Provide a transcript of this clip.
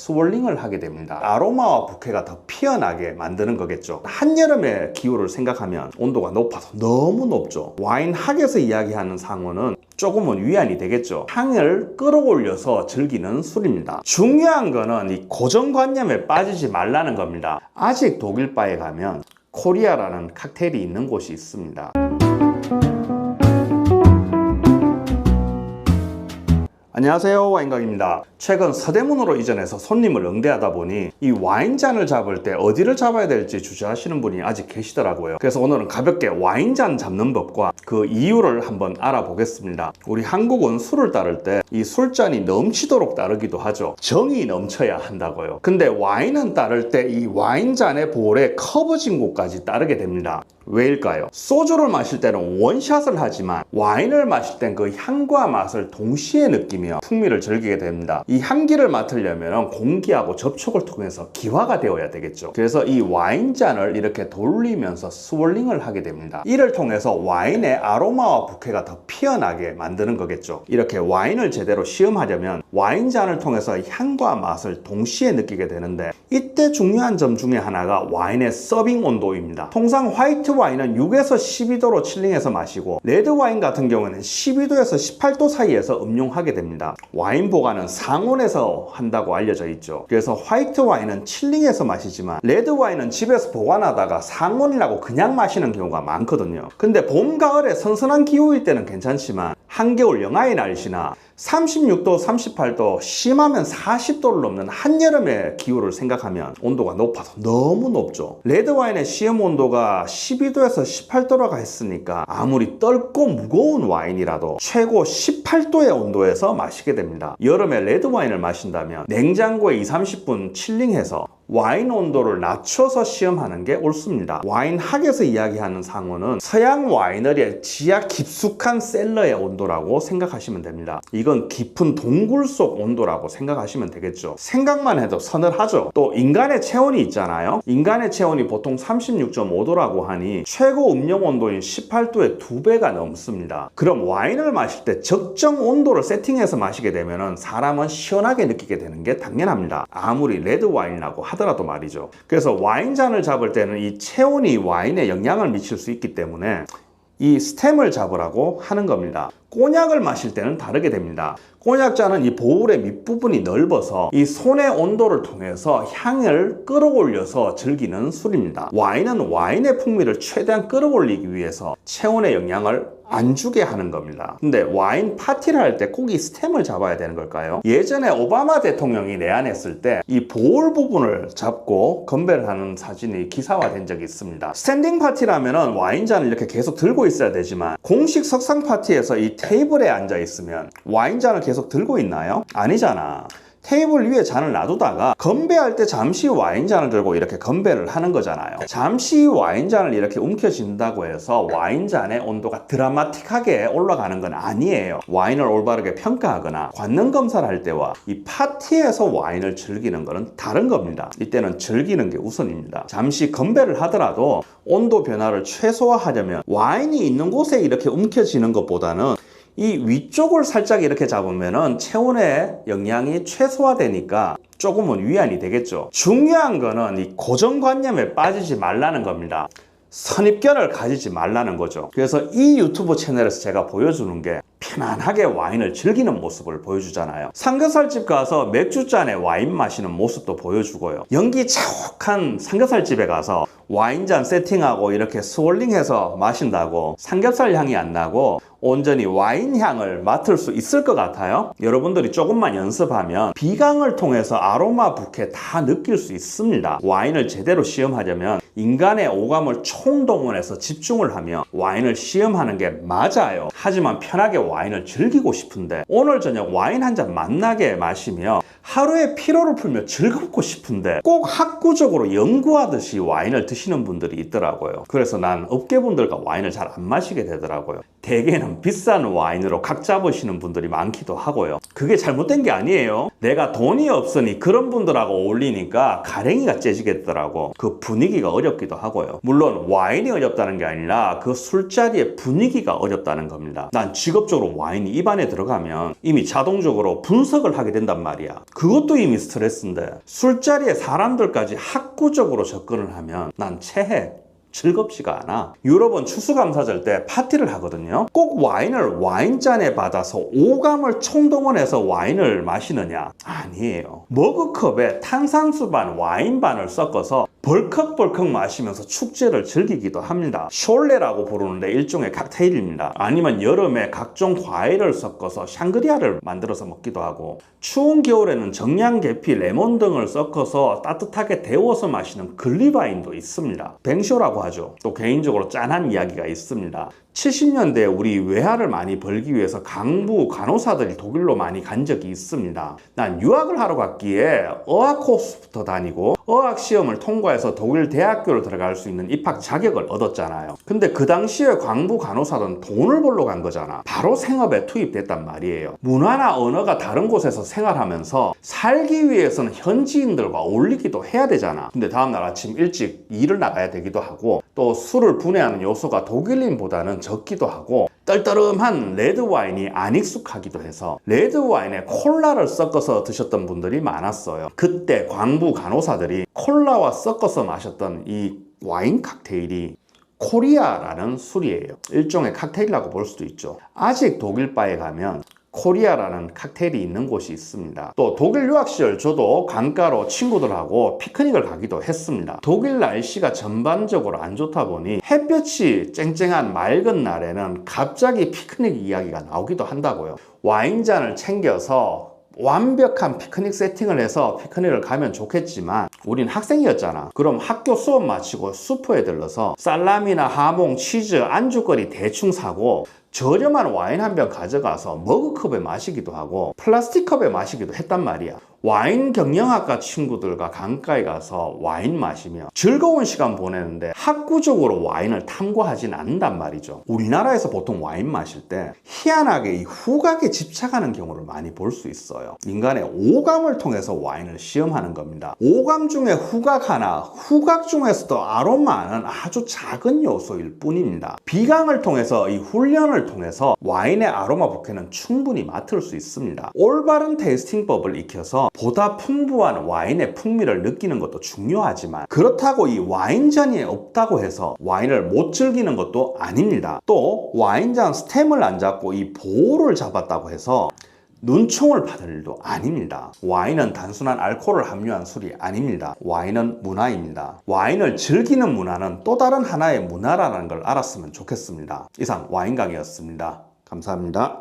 스월링을 하게 됩니다. 아로마와 부케가 더 피어나게 만드는 거겠죠. 한여름의 기후를 생각하면 온도가 높아서 너무 높죠. 와인 학에서 이야기하는 상호는 조금은 위안이 되겠죠. 향을 끌어올려서 즐기는 술입니다. 중요한 거는 이 고정관념에 빠지지 말라는 겁니다. 아직 독일 바에 가면 코리아라는 칵테일이 있는 곳이 있습니다. 안녕하세요, 와인각입니다. 최근 서대문으로 이전해서 손님을 응대하다 보니 이 와인잔을 잡을 때 어디를 잡아야 될지 주저하시는 분이 아직 계시더라고요. 그래서 오늘은 가볍게 와인잔 잡는 법과 그 이유를 한번 알아보겠습니다. 우리 한국은 술을 따를 때 이 술잔이 넘치도록 따르기도 하죠. 정이 넘쳐야 한다고요. 근데 와인은 따를 때 이 와인잔의 볼에 커브진 곳까지 따르게 됩니다. 왜일까요? 소주를 마실 때는 원샷을 하지만 와인을 마실 땐 그 향과 맛을 동시에 느끼며 풍미를 즐기게 됩니다. 이 향기를 맡으려면 공기하고 접촉을 통해서 기화가 되어야 되겠죠. 그래서 이 와인잔을 이렇게 돌리면서 스월링을 하게 됩니다. 이를 통해서 와인의 아로마와 부케가 더 피어나게 만드는 거겠죠. 이렇게 와인을 제대로 시음하려면 와인잔을 통해서 향과 맛을 동시에 느끼게 되는데, 이때 중요한 점 중에 하나가 와인의 서빙 온도입니다. 통상 화이트 와인은 6에서 12도로 칠링해서 마시고, 레드 와인 같은 경우는 12도에서 18도 사이에서 음용하게 됩니다. 와인 보관은 상온에서 한다고 알려져 있죠. 그래서 화이트 와인은 칠링해서 마시지만 레드 와인은 집에서 보관하다가 상온이라고 그냥 마시는 경우가 많거든요. 근데 봄, 가을에 선선한 기후일 때는 괜찮지만 한겨울 영하의 날씨나 36도, 38도, 심하면 40도를 넘는 한여름의 기후를 생각하면 온도가 높아서 너무 높죠. 레드와인의 시음 온도가 12도에서 18도라고 했으니까 아무리 떫고 무거운 와인이라도 최고 18도의 온도에서 마시게 됩니다. 여름에 레드와인을 마신다면 냉장고에 20-30분 칠링해서 와인 온도를 낮춰서 시음하는 게 옳습니다. 와인 학에서 이야기하는 상호는 서양 와이너리의 지하 깊숙한 셀러의 온도라고 생각하시면 됩니다. 이건 깊은 동굴 속 온도라고 생각하시면 되겠죠. 생각만 해도 서늘하죠. 또 인간의 체온이 있잖아요. 인간의 체온이 보통 36.5도라고 하니 최고 음용 온도인 18도의 2배가 넘습니다. 그럼 와인을 마실 때 적정 온도를 세팅해서 마시게 되면 사람은 시원하게 느끼게 되는 게 당연합니다. 아무리 레드 와인이라고 하더라도 말이죠. 그래서 와인잔을 잡을 때는 이 체온이 와인에 영향을 미칠 수 있기 때문에 이 스템을 잡으라고 하는 겁니다. 꼬냑을 마실 때는 다르게 됩니다. 꼬냑잔은 이 보울의 밑부분이 넓어서 이 손의 온도를 통해서 향을 끌어올려서 즐기는 술입니다. 와인은 와인의 풍미를 최대한 끌어올리기 위해서 체온의 영향을 안 주게 하는 겁니다. 근데 와인 파티를 할 때 꼭 이 스템을 잡아야 되는 걸까요? 예전에 오바마 대통령이 내한했을 때 이 보울 부분을 잡고 건배를 하는 사진이 기사화된 적이 있습니다. 스탠딩 파티라면 와인잔을 이렇게 계속 들고 있어야 되지만 공식 석상 파티에서 이 테이블에 앉아 있으면 와인잔을 계속 들고 있나요? 아니잖아. 테이블 위에 잔을 놔두다가 건배할 때 잠시 와인잔을 들고 이렇게 건배를 하는 거잖아요. 잠시 와인잔을 이렇게 움켜쥔다고 해서 와인잔의 온도가 드라마틱하게 올라가는 건 아니에요. 와인을 올바르게 평가하거나 관능 검사를 할 때와 이 파티에서 와인을 즐기는 거는 다른 겁니다. 이때는 즐기는 게 우선입니다. 잠시 건배를 하더라도 온도 변화를 최소화하려면 와인이 있는 곳에 이렇게 움켜쥐는 것보다는 이 위쪽을 살짝 이렇게 잡으면은 체온의 영향이 최소화되니까 조금은 위안이 되겠죠. 중요한 거는 이 고정관념에 빠지지 말라는 겁니다. 선입견을 가지지 말라는 거죠. 그래서 이 유튜브 채널에서 제가 보여주는 게 편안하게 와인을 즐기는 모습을 보여주잖아요. 삼겹살집 가서 맥주잔에 와인 마시는 모습도 보여주고요. 연기 자욱한 삼겹살집에 가서 와인잔 세팅하고 이렇게 스월링해서 마신다고 삼겹살 향이 안 나고 온전히 와인 향을 맡을 수 있을 것 같아요. 여러분들이 조금만 연습하면 비강을 통해서 아로마 부케 다 느낄 수 있습니다. 와인을 제대로 시음하려면 인간의 오감을 총동원해서 집중을 하며 와인을 시음하는 게 맞아요. 하지만 편하게 와인을 즐기고 싶은데 오늘 저녁 와인 한 잔 맛나게 마시며 하루의 피로를 풀며 즐겁고 싶은데 꼭 학구적으로 연구하듯이 와인을 드시는 분들이 있더라고요. 그래서 난 업계분들과 와인을 잘 안 마시게 되더라고요. 대개는 아니면 비싼 와인으로 각 잡으시는 분들이 많기도 하고요. 그게 잘못된 게 아니에요. 내가 돈이 없으니 그런 분들하고 어울리니까 가랭이가 째지겠더라고. 그 분위기가 어렵기도 하고요. 물론 와인이 어렵다는 게 아니라 그 술자리의 분위기가 어렵다는 겁니다. 난 직업적으로 와인이 입안에 들어가면 이미 자동적으로 분석을 하게 된단 말이야. 그것도 이미 스트레스인데 술자리에 사람들까지 학구적으로 접근을 하면 난 체해. 즐겁지가 않아. 유럽은 추수감사절 때 파티를 하거든요. 꼭 와인을 와인잔에 받아서 오감을 총동원해서 와인을 마시느냐? 아니에요. 머그컵에 탄산수 반, 와인 반을 섞어서 벌컥벌컥 마시면서 축제를 즐기기도 합니다. 숄레라고 부르는데 일종의 칵테일입니다. 아니면 여름에 각종 과일을 섞어서 샹그리아를 만들어서 먹기도 하고, 추운 겨울에는 정량계피, 레몬 등을 섞어서 따뜻하게 데워서 마시는 글리바인도 있습니다. 뱅쇼라고 하죠. 또 개인적으로 짠한 이야기가 있습니다. 70년대에 우리 외화를 많이 벌기 위해서 강부 간호사들이 독일로 많이 간 적이 있습니다. 난 유학을 하러 갔기에 어학 코스부터 다니고 어학 시험을 통과해서 독일 대학교를 들어갈 수 있는 입학 자격을 얻었잖아요. 근데 그 당시에 강부 간호사는 돈을 벌러 간 거잖아. 바로 생업에 투입됐단 말이에요. 문화나 언어가 다른 곳에서 생활하면서 살기 위해서는 현지인들과 어울리기도 해야 되잖아. 근데 다음날 아침 일찍 일을 나가야 되기도 하고, 또 술을 분해하는 요소가 독일인보다는 적기도 하고, 떨떠름한 레드와인이 안 익숙하기도 해서 레드와인에 콜라를 섞어서 드셨던 분들이 많았어요. 그때 광부 간호사들이 콜라와 섞어서 마셨던 이 와인 칵테일이 코리아라는 술이에요. 일종의 칵테일이라고 볼 수도 있죠. 아직 독일 바에 가면 코리아라는 칵테일이 있는 곳이 있습니다. 또 독일 유학 시절 저도 강가로 친구들하고 피크닉을 가기도 했습니다. 독일 날씨가 전반적으로 안 좋다 보니 햇볕이 쨍쨍한 맑은 날에는 갑자기 피크닉 이야기가 나오기도 한다고요. 와인잔을 챙겨서 완벽한 피크닉 세팅을 해서 피크닉을 가면 좋겠지만 우린 학생이었잖아. 그럼 학교 수업 마치고 슈퍼에 들러서 살라미나 하몽, 치즈, 안주거리 대충 사고 저렴한 와인 한 병 가져가서 머그컵에 마시기도 하고 플라스틱 컵에 마시기도 했단 말이야. 와인 경영학과 친구들과 강가에 가서 와인 마시며 즐거운 시간 보내는데 학구적으로 와인을 탐구하진 않는단 말이죠. 우리나라에서 보통 와인 마실 때 희한하게 이 후각에 집착하는 경우를 많이 볼 수 있어요. 인간의 오감을 통해서 와인을 시험하는 겁니다. 오감 중에 후각 하나, 후각 중에서도 아로마는 아주 작은 요소일 뿐입니다. 비강을 통해서 이 훈련을 통해서 와인의 아로마 부케는 충분히 맡을 수 있습니다. 올바른 테이스팅법을 익혀서 보다 풍부한 와인의 풍미를 느끼는 것도 중요하지만 그렇다고 이 와인잔이 없다고 해서 와인을 못 즐기는 것도 아닙니다. 또 와인잔 스템을 안 잡고 이 보호를 잡았다고 해서 눈총을 받을 일도 아닙니다. 와인은 단순한 알코올을 함유한 술이 아닙니다. 와인은 문화입니다. 와인을 즐기는 문화는 또 다른 하나의 문화라는 걸 알았으면 좋겠습니다. 이상 와인 강의였습니다. 감사합니다.